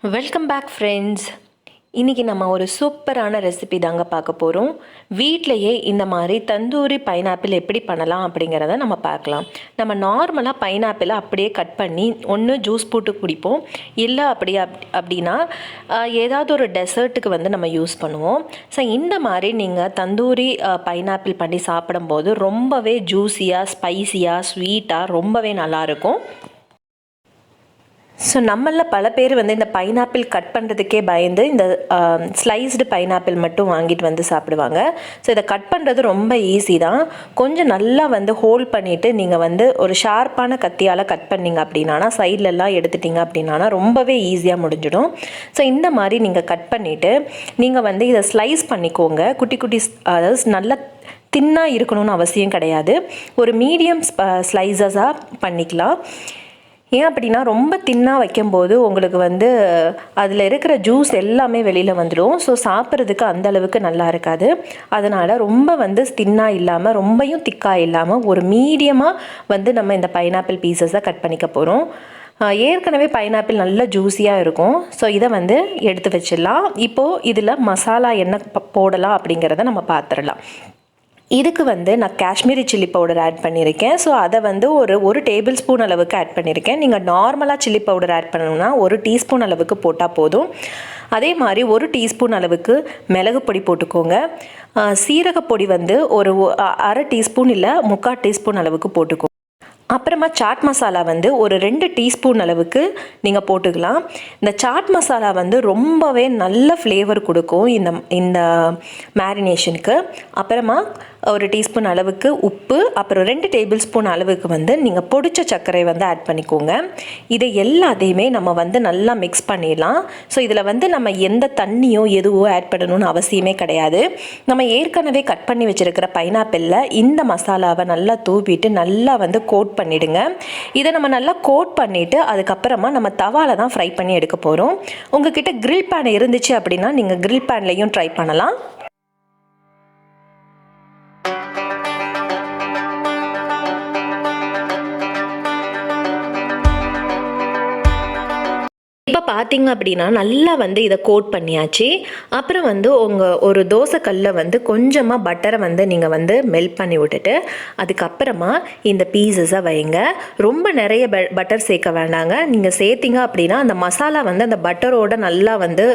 Welcome back friends. இன்றைக்கி நம்ம ஒரு சூப்பரான ரெசிபி தாங்க பார்க்க போகிறோம். வீட்டிலையே இந்த மாதிரி தந்தூரி பைனாப்பிள் எப்படி பண்ணலாம் அப்படிங்கிறத நம்ம பார்க்கலாம். நம்ம நார்மலாக பைனாப்பிளை அப்படியே கட் பண்ணி ஒன்று ஜூஸ் போட்டு குடிப்போம், இல்லை அப்படின்னா ஏதாவது ஒரு டெசர்ட்டுக்கு வந்து நம்ம யூஸ் பண்ணுவோம். ஸோ இந்த மாதிரி நீங்கள் தந்தூரி பைனாப்பிள் பண்ணி சாப்பிடும்போது ரொம்பவே ஜூஸியாக, ஸ்பைஸியாக, ஸ்வீட்டாக ரொம்பவே நல்லாயிருக்கும். ஸோ நம்மளில் பல பேர் வந்து இந்த பைனாப்பிள் கட் பண்ணுறதுக்கே பயந்து இந்த ஸ்லைஸ்டு பைனாப்பிள் மட்டும் வாங்கிட்டு வந்து சாப்பிடுவாங்க. ஸோ இதை கட் பண்ணுறது ரொம்ப ஈஸி தான். கொஞ்சம் நல்லா வந்து ஹோல்ட் பண்ணிவிட்டு நீங்கள் வந்து ஒரு ஷார்ப்பான கத்தியால் கட் பண்ணிங்க அப்படின்னா, சைட்லலாம் எடுத்துட்டிங்க அப்படின்னா ரொம்பவே ஈஸியாக முடிஞ்சிடும். ஸோ இந்த மாதிரி நீங்கள் கட் பண்ணிவிட்டு நீங்கள் வந்து இதை ஸ்லைஸ் பண்ணிக்கோங்க. குட்டி குட்டி, அதாவது நல்லா தின்னாக இருக்கணும்னு அவசியம் கிடையாது. ஒரு மீடியம் ஸ்லைசஸாக பண்ணிக்கலாம். ஏன் அப்படின்னா ரொம்ப தின்னாக வைக்கும்போது உங்களுக்கு வந்து அதில் இருக்கிற ஜூஸ் எல்லாமே வெளியில் வந்துடும். ஸோ சாப்பிட்றதுக்கு அந்தளவுக்கு நல்லா இருக்காது. அதனால் ரொம்ப வந்து தின்னாக இல்லாமல் ரொம்பையும் திக்காக இல்லாமல் ஒரு மீடியமாக வந்து நம்ம இந்த பைனாப்பிள் பீசஸை கட் பண்ணிக்க போகிறோம். ஏற்கனவே பைனாப்பிள் நல்லா ஜூஸியாக இருக்கும். ஸோ இதை வந்து எடுத்து வச்சிடலாம். இப்போது இதில் மசாலா என்ன போடலாம் அப்படிங்கிறத நம்ம பார்த்துடலாம். இதுக்கு வந்து நான் காஷ்மீரி சில்லி பவுடர் ஆட் பண்ணியிருக்கேன். ஸோ அதை வந்து ஒரு டேபிள் ஸ்பூன் அளவுக்கு ஆட் பண்ணியிருக்கேன். நீங்கள் நார்மலாக சில்லி பவுடர் ஆட் பண்ணணும்னா 1 டீஸ்பூன் அளவுக்கு போட்டால் போதும். அதே மாதிரி 1 டீஸ்பூன் அளவுக்கு மிளகு பொடி போட்டுக்கோங்க. சீரகப்பொடி வந்து ஒரு 1/2 டீஸ்பூன் இல்லை 3/4 டீஸ்பூன் அளவுக்கு போட்டுக்கோங்க. அப்புறமா சாட் மசாலா வந்து ஒரு 2 டீஸ்பூன் அளவுக்கு நீங்கள் போட்டுக்கலாம். இந்த சாட் மசாலா வந்து ரொம்பவே நல்ல ஃப்ளேவர் கொடுக்கும் இந்த மேரினேஷனுக்கு. அப்புறமா ஒரு டீஸ்பூன் அளவுக்கு உப்பு, அப்புறம் 2 டேபிள் ஸ்பூன் அளவுக்கு வந்து நீங்கள் பொடிச்ச சர்க்கரை வந்து ஆட் பண்ணிக்கோங்க. இதை எல்லாத்தையுமே நம்ம வந்து நல்லா மிக்ஸ் பண்ணிடலாம். ஸோ இதில் வந்து நம்ம எந்த தண்ணியோ எதுவோ ஆட் பண்ணணும்னு அவசியமே கிடையாது. நம்ம ஏற்கனவே கட் பண்ணி வச்சுருக்கிற பைனாப்பிளில் இந்த மசாலாவை நல்லா தூவிட்டு நல்லா வந்து கோட் பண்ணிவிடுங்க. இதை நம்ம நல்லா கோட் பண்ணிவிட்டு அதுக்கப்புறமா நம்ம தவாவில் தான் ஃப்ரை பண்ணி எடுக்க போகிறோம். உங்ககிட்ட கிரில் பேன் இருந்துச்சு அப்படின்னா நீங்கள் கிரில் பேன்லேயும் ட்ரை பண்ணலாம். இப்போ பார்த்தீங்க அப்படின்னா நல்லா வந்து இதை கோட் பண்ணியாச்சு. அப்புறம் வந்து ஒரு தோசைக்கல்லில் வந்து கொஞ்சமாக பட்டரை வந்து நீங்கள் வந்து மெல்ட் பண்ணி விட்டுட்டு அதுக்கப்புறமா இந்த பீசஸை வைங்க. ரொம்ப நிறைய பட்டர் சேர்க்க வேண்டாங்க. நீங்கள் சேர்த்திங்க அப்படின்னா அந்த மசாலா வந்து அந்த பட்டரோட நல்லா வந்து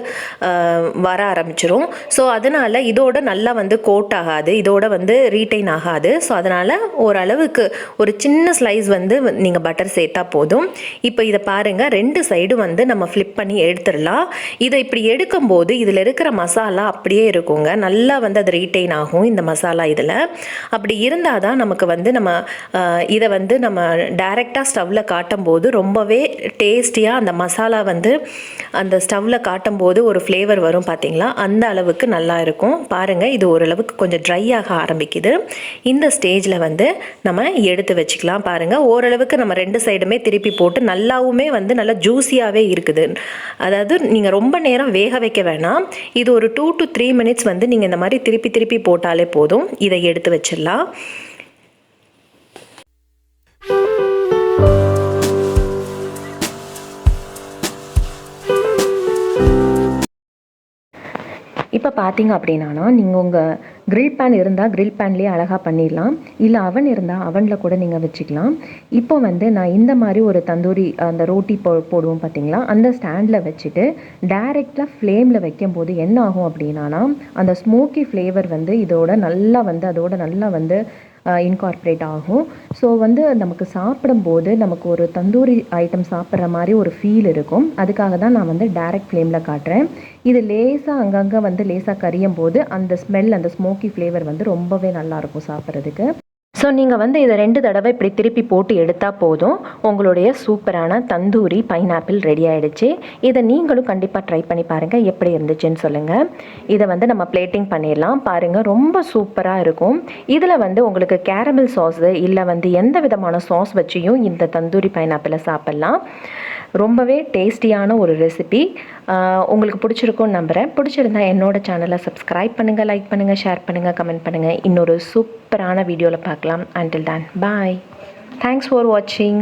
வர ஆரம்பிச்சிரும். ஸோ அதனால் இதோட நல்லா வந்து கோட் ஆகாது, இதோட வந்து ரீட்டைன் ஆகாது. ஸோ அதனால் ஓரளவுக்கு ஒரு சின்ன ஸ்லைஸ் வந்து நீங்கள் பட்டர் சேர்த்தா போதும். இப்போ இதை பாருங்கள், 2 சைடும் வந்து நம்ம ஃப்ளிப் பண்ணி எடுத்துடலாம். இதை இப்படி எடுக்கும்போது இதில் இருக்கிற மசாலா அப்படியே இருக்குங்க. நல்லா வந்து அது ரீட்டைன் ஆகும் இந்த மசாலா. இதில் அப்படி இருந்தால் தான் நமக்கு வந்து நம்ம இதை வந்து நம்ம டைரெக்டாக ஸ்டவ்வில் காட்டும்போது ரொம்பவே டேஸ்டியாக அந்த மசாலா வந்து அந்த ஸ்டவ்வில் காட்டும்போது ஒரு ஃப்ளேவர் வரும் பார்த்தீங்களா, அந்த அளவுக்கு நல்லா இருக்கும். பாருங்கள், இது ஓரளவுக்கு கொஞ்சம் ட்ரை ஆக ஆரம்பிக்குது. இந்த ஸ்டேஜில் வந்து நம்ம எடுத்து வச்சுக்கலாம். பாருங்கள், ஓரளவுக்கு நம்ம 2 சைடுமே திருப்பி போட்டு நல்லாவுமே வந்து நல்லா ஜூஸியாகவே இருக்குது. அதாவது நீங்கள் ரொம்ப நேரம் வேக வைக்க வேணாம். இது ஒரு 2 to 3 மினிட்ஸ் வந்து நீங்கள் இந்த மாதிரி திருப்பி திருப்பி போட்டாலே போதும். இதை எடுத்து வச்சிடலாம். இப்போ பார்த்தீங்க அப்படின்னா நீங்கள் உங்கள் கிரில் பேன் இருந்தால் கிரில் பேன்லேயே அழகாக பண்ணிடலாம். இல்லை அவன் இருந்தால் அவனில் கூட நீங்கள் வச்சுக்கலாம். இப்போ வந்து நான் இந்த மாதிரி ஒரு தந்தூரி அந்த ரோட்டி போடுவோம் பார்த்தீங்களா, அந்த ஸ்டாண்டில் வச்சுட்டு டைரெக்டாக ஃப்ளேமில் வைக்கும்போது என்ன ஆகும் அப்படின்னா அந்த ஸ்மோக்கி ஃப்ளேவர் வந்து அதோட நல்லா வந்து இன்கார்ப்ரேட் ஆகும். ஸோ வந்து நமக்கு சாப்பிடும்போது நமக்கு ஒரு தந்தூரி ஐட்டம் சாப்பிட்ற மாதிரி ஒரு ஃபீல் இருக்கும். அதுக்காக தான் நான் வந்து டைரக்ட் ஃப்ளேமில் காட்டுறேன். இது லேசாக அங்கங்கே வந்து லேசாக கரியும் போது அந்த ஸ்மெல், அந்த ஸ்மோக்கி ஃப்ளேவர் வந்து ரொம்பவே நல்லாயிருக்கும் சாப்பிட்றதுக்கு. ஸோ நீங்கள் வந்து இதை 2 தடவை இப்படி திருப்பி போட்டு எடுத்தால் போதும், உங்களுடைய சூப்பரான தந்தூரி பைனாப்பிள் ரெடி ஆகிடுச்சு. இதை நீங்களும் கண்டிப்பாக ட்ரை பண்ணி பாருங்கள், எப்படி இருந்துச்சுன்னு சொல்லுங்கள். இதை வந்து நம்ம பிளேட்டிங் பண்ணிடலாம். பாருங்கள், ரொம்ப சூப்பராக இருக்கும். இதில் வந்து உங்களுக்கு கேரமல் சாஸு இல்லை வந்து எந்த விதமான சாஸ் வச்சியும் இந்த தந்தூரி பைனாப்பிளை சாப்பிட்லாம். ரொம்பவே டேஸ்டியான ஒரு ரெசிபி. உங்களுக்கு பிடிச்சிருக்கும்னு நம்புகிறேன். பிடிச்சிருந்தா என்னோட சேனலை சப்ஸ்கிரைப் பண்ணுங்கள், லைக் பண்ணுங்கள், ஷேர் பண்ணுங்கள், கமெண்ட் பண்ணுங்கள். இன்னொரு சூப்பரான வீடியோவில் பார்க்கலாம். Until then, bye. Thanks for watching.